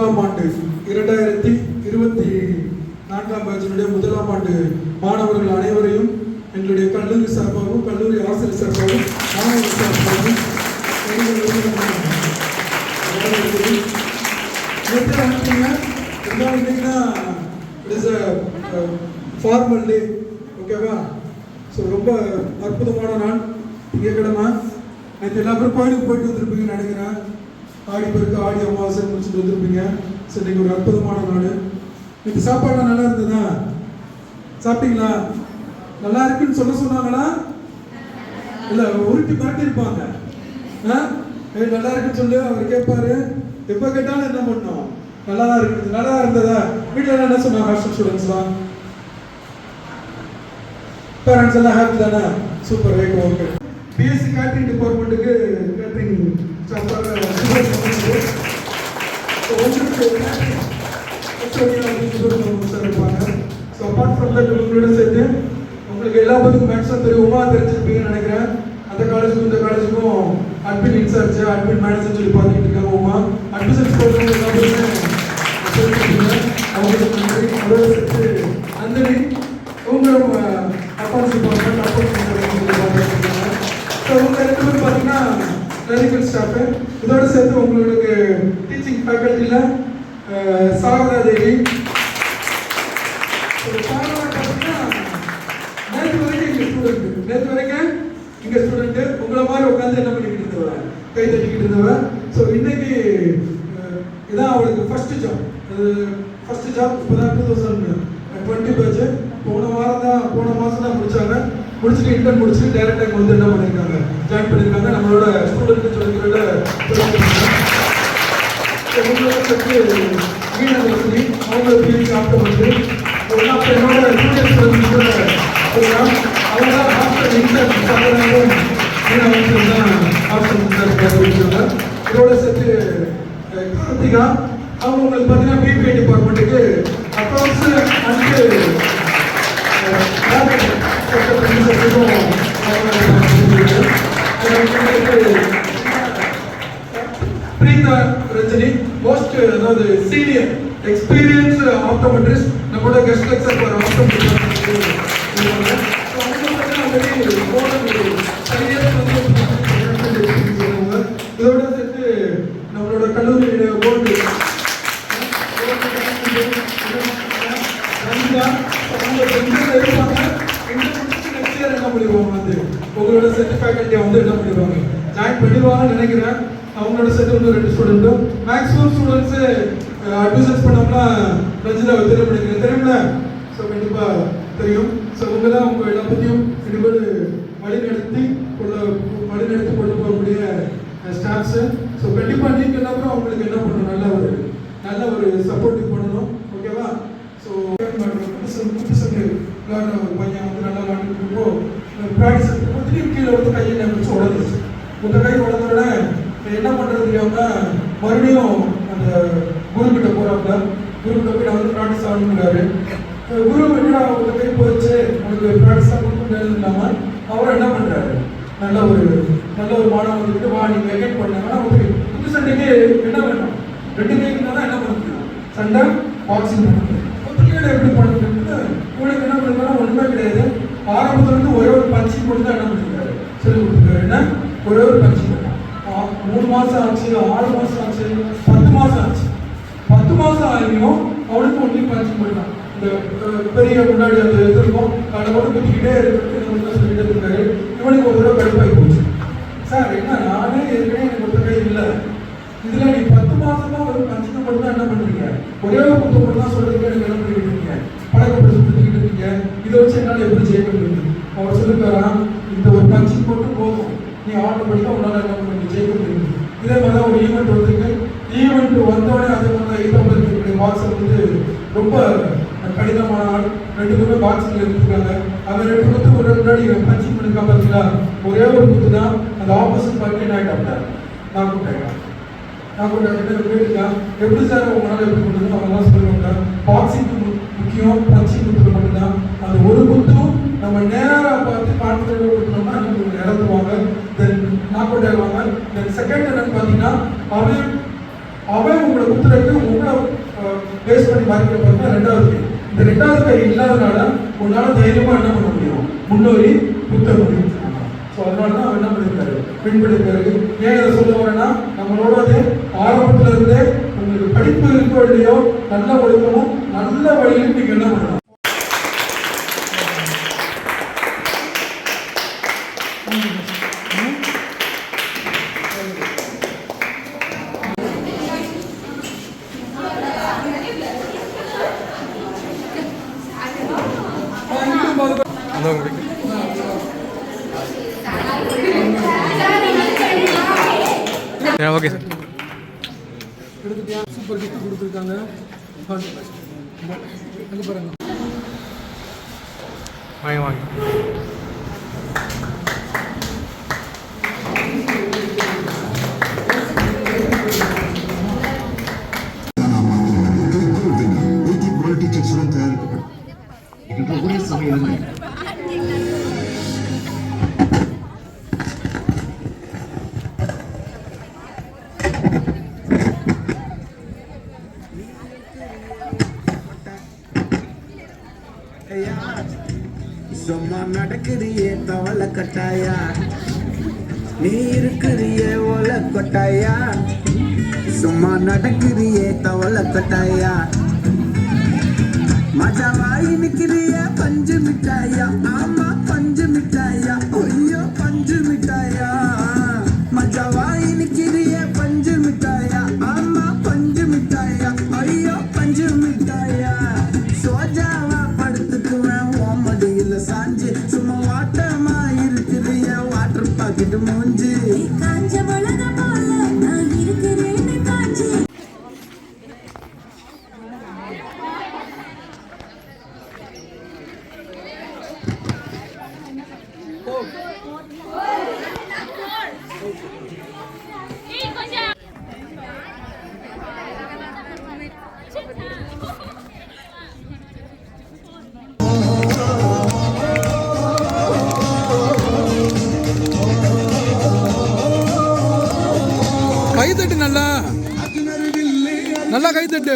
முதலாம் ஆண்டு 2024 பேட்சினுடைய முதலாம் ஆண்டு மாணவர்கள் அனைவரையும் எங்களுடைய கல்லூரி சார்பாகவும் கல்லூரி ஆசிரியர் சார்பாகவும் மாணவர்கள் சார்பாகவும் ஃபார்மல் டே, ஓகேவா? ஸோ ரொம்ப அற்புதமான நாள். திங்கட்கிழமை நேற்று எல்லா பேரும் கோயிலுக்கு போயிட்டு வந்துருப்பீங்கன்னு நினைக்கிறேன். ஆடி பெருக்கு ஆடி அமாவாசை முடிச்சுட்டு வந்துருப்பீங்க. ஸோ இன்னைக்கு ஒரு அற்புதமான நாள். நேற்று சாப்பாடுலாம் நல்லா இருந்ததா? சாப்பிட்டீங்களா? நல்லா இருக்குன்னு சொன்னாங்களா? இல்லை, உருட்டி மிரட்டி இருப்பாங்க. நல்லா இருக்குன்னு சொல்லி அவர் கேட்பாரு. எப்போ கேட்டாலும் என்ன பண்ணோம்? நல்லா தான் இருக்குது. நல்லா இருந்ததா? வீட்டில் என்ன சொன்னாங்க ஹாஸ்டல் ஸ்டூடெண்ட்ஸ்லாம்? பேரண்ட்ஸ் எல்லாம் ஹாப்பி தானே? Super, right, okay. BSc catering டிபார்ட்மெண்ட்டுக்கு கேட்டரிங் இருப்பாங்க. ஸோ அப்பார்ட் ஃப்ரம் தட் உங்களோட சேர்த்து உங்களுக்கு எல்லா பத்தியும் மேக்ஸிமம் தெரியும். உமா தெரிஞ்சிருப்பீங்கன்னு நினைக்கிறேன். அந்த காலேஜுக்கும் இந்த காலேஜுக்கும் அட்மின் இன்சார்ஜ் அட்மின் மேனேஜர் சொல்லி பார்த்துக்கிட்டு இருக்காங்க. உமா அட்மிஷன்ஸ் போடுறவங்க எல்லாருமே அவங்களுக்கு நன்றி. அதோட சேர்த்து நந்தினி இவங்களும் அக்கௌண்ட்ஸ் டிபார்ட்மெண்ட் அக்கௌண்ட்ஸ் பார்த்துருக்காங்க. ஸோ இவங்க ரெண்டு பேரும் பார்த்தீங்கன்னா கிளரிக்கல் ஸ்டாஃபு. இதோட சேர்த்து உங்களுக்கு டீச்சிங் ஃபேக்கல்ட்டியில் சாரதா தேவி. சாரதா பார்த்தீங்கன்னா நேற்று வரைக்கும் இங்கே ஸ்டூடெண்ட்டு உங்களை மாதிரி உட்காந்து என்ன பண்ணிக்கிட்டு இருந்தவ, கை தட்டிக்கிட்டு இருந்தவ. ஸோ இன்னைக்கு இதான் அவளுக்கு ஃபர்ஸ்ட் ஜாப். இப்போ தான் 2020 பேட்ச். போன மாதம் தான் முடிச்சாங்க. முடிச்சுட்டு இன்டர்ன் முடிச்சுட்டு டைரக்டாக இங்கே வந்து என்ன பண்ணியிருக்காங்க, ஜாயின் பண்ணியிருக்காங்க. நம்மளோட ஸ்டூடெண்ட் சொல்லிக்கிறத உங்களோட சேர்த்து மீனவசதி அவங்க பிஎஸ்சி ஆப்டோமெட்ரி. என்னோட ஜூனியர் ஸ்டூடெண்ட்ஸோட அவங்க ஹாஸ்டல் இன்டர்ன் மீனவசதி தான் ஹாஸ்டல் இன்டர்ன் கற்றுக்கிட்டாங்க. இதோட சேர்த்து கிருத்திகா அவங்க உங்களுக்கு பார்த்தீங்கன்னா பிபிஐ டிபார்ட்மெண்ட்டுக்கு accounts and Preetha Rajini most, அதாவது சீனியர் எக்ஸ்பீரியன்ஸ் ஆப்டோமெட்ரிஸ்ட், நம்மளோட கெஸ்ட் லெக்சர் ஃபார் ஆப்டோமெட்ரிஸ்ட். இதோட சேர்த்து நம்மளோட கல்லூரியுடைய போர்டு உங்களோட செட் ஃபேக்கல்ட்டியை வந்து என்ன பண்ணிடுவாங்க, ஜாயின் பண்ணிடுவாங்கன்னு நினைக்கிறேன். அவங்களோட செட் வந்து 2 ஸ்டூடெண்ட்டும் மேக்ஸிமம் ஸ்டூடெண்ட்ஸு அட்மிஷன்ஸ் பண்ணோம்னா ரஞ்சிதா தெரிய பண்ணிக்கிறேன், தெரியும்ல? ஸோ கண்டிப்பாக தெரியும். ஸோ இவங்க தான் உங்கள் எல்லா பற்றியும் இனிமேல் வழிநடத்தி கொண்டு போகக்கூடிய ஸ்டாஃப்ஸு. ஸோ கண்டிப்பாக நீங்கள் எல்லாரும் அவங்களுக்கு என்ன பண்ணணும், நல்ல ஒரு சப்போர்ட்டிவ் பண்ணணும், ஓகேவா? ஸோ ஒரு பையன் வந்து நல்லா விளாண்டுட்டு ப்ராக்டிஸ் திடீர்னு கீழே வந்து கையை வச்சு உடஞ்சிச்சு. இந்த கை உடனோட என்ன பண்ணுறது தெரியாமல் மறுபடியும் அந்த குருக்கிட்ட போகிறாங்க. குருக்கிட்ட போய் நான் வந்து ப்ராக்டிஸ் ஆகணுங்கிறாரு. குரு என்னடா உங்க கை போயிடுச்சு, உங்களுக்கு ப்ராக்டிஸ் ஆகணும்னு இல்லாமல் அவர் என்ன பண்ணுறாரு, நல்ல ஒரு மாணவன் வந்துட்டு வா நீங்கள் வெக்கெட் பண்ணாங்க. ஆனால் புது சண்டைக்கு என்ன வேணும், 2 கைக்கு தான் என்ன பண்ணுறோம், சண்டை பாக்ஸிங் பண்ணுறது. எப்படி பண்ணுறது இவனுக்கு என்ன பண்ணுறாங்கன்னா ஒன்றுமே கிடையாது. ஆரம்பத்துலேருந்து ஒரே ஒரு பஞ்சிங் போட்டு தான் என்ன பண்ணிருக்காரு, சொல்லி கொடுத்துருக்காரு. என்ன ஒரே ஒரு பஞ்சிங் பண்ணான். 3 மாதம் ஆச்சு, 6 மாதம் ஆச்சு, 10 மாதம் ஆச்சு. 10 மாதம் ஆகியும் அவனுக்கு ஒன்லி பஞ்சிங் பண்ணான். இந்த பெரிய முன்னாடி அந்த இது இருக்கும், அதை மட்டும் குத்திக்கிட்டே இருக்கிறது சொல்லிட்டு இருக்காரு. இவனுக்கு ஒரு தடவை கடுப்பாகி போச்சு. சார் என்ன நானே ஏற்கனவே எனக்கு ஒரு கை இல்லை, இதில் நீ 10 மாதமா ஒரு பஞ்சிங்க மட்டும் தான் என்ன பண்ணுறீங்க, ஒரே ஒரு குத்து மட்டும் தான் சொல்றீங்க, எனக்கு என்ன பண்ணிக்கிட்டு இருக்கீங்க, பழக்கப்படுத்தி சுற்றிக்கிட்டு இருக்கீங்க. இதை வச்சு என்னால் எப்படி ஜெயிக்க முடியும்? அவர் சொல்லிருக்காராம், இந்த ஒரு பஞ்சிங் மட்டும் போதும், நீ ஆட்டோமேட்டிக்காக உன்னால் என்ன பண்ணி ஜெயிக்க முடியும். இதே மாதிரி தான் ஒரு ஈவெண்ட் வந்துருக்கு. ஈவெண்ட் வந்தோடனே அதே மாதிரி இருக்கக்கூடிய பாக்ஸை வந்து ரொம்ப கடினமான ஆள் 2 பேருமே பாக்ஸில் எடுத்துருக்காங்க. அவன் 2 குத்து ஒரு முன்னாடி பஞ்சிங் பண்ணிருக்கா பார்த்தீங்களா, ஒரே ஒரு குத்து தான் அந்த ஆப்போசிட் பார்ட்டி என்ன ஆகிட்டாங்க, நான் கூட்டாயிட்டான். எப்படி சார் உங்களால் எப்படி பண்ணுறது, அவங்களாம் சொல்லுவாங்க. பாக்ஸிங்க்கு முக்கியம், பஞ்சிங் குத்துக்கு மட்டும்தான். அந்த ஒரு குத்தும் நம்ம நேராக பார்த்து கான்ஃபிடென்ட்டாக கொடுத்தோம்னா நமக்கு இறந்துவாங்க, தென் நாக் அவுட் ஆயிடுவாங்க. தென் செகண்ட் என்னன்னு பார்த்தீங்கன்னா அவன் உங்களை குத்துறதுக்கு உங்களை பேஸ் பண்ணி மார்க்கெட் பார்த்தீங்கன்னா ரெண்டாவது கை. இந்த ரெண்டாவது கை இல்லாதனால உன்னால தைரியமா என்ன பண்ண முடியும், முன்னோரி குத்த முடியும். ஸோ அதனால தான் அவர் என்ன பண்ணியிருக்காரு, பெண்படி பிறகு. ஏன் இதை சொல்ல வரேன்னா, நம்மளோட அது ஆரம்பத்துல இருந்தே உங்களுக்கு படிப்பு இருக்கோ இல்லையோ, நல்ல ஒழுக்கமும் நல்ல வழியிலும் நீங்க என்ன பண்ணணும். Okay sir. எடுத்துட்டியா? சூப்பர் கிஃப்ட் கொடுத்துருக்காங்க. அங்கே பாருங்க, வாங்க வாங்க. சும்மா நடக்கிறியே தவளை கட்டாயா, நீ இருக்கிறியே ஓலை கொட்டாயா, சும்மா நடக்கிறியே தவளை கட்டாயா, மஜாவாய் நிக்கிறிய பஞ்சு மிட்டாயா, ஆமா பஞ்சு மிட்டாயா, ஐயோ பஞ்சு மிட்டாயா, மஜாவாய் நிக்கிறிய பஞ்சு மிட்டாயா, ஆமா பஞ்சு மிட்டாயா, ஐயோ பஞ்சு மிட்டாயா, சோஜாவா படுத்துக்குவேன் ஓமடியில சாஞ்சு, சும்மா வாட்டமா இருக்கிறிய வாட்டர் பாக்கெட் மூஞ்சி, காஞ்ச மிளகா போல நான் இருக்கிறேன்னு காஞ்சி. கை தட்டு, நல்லா நல்லா கை தட்டு.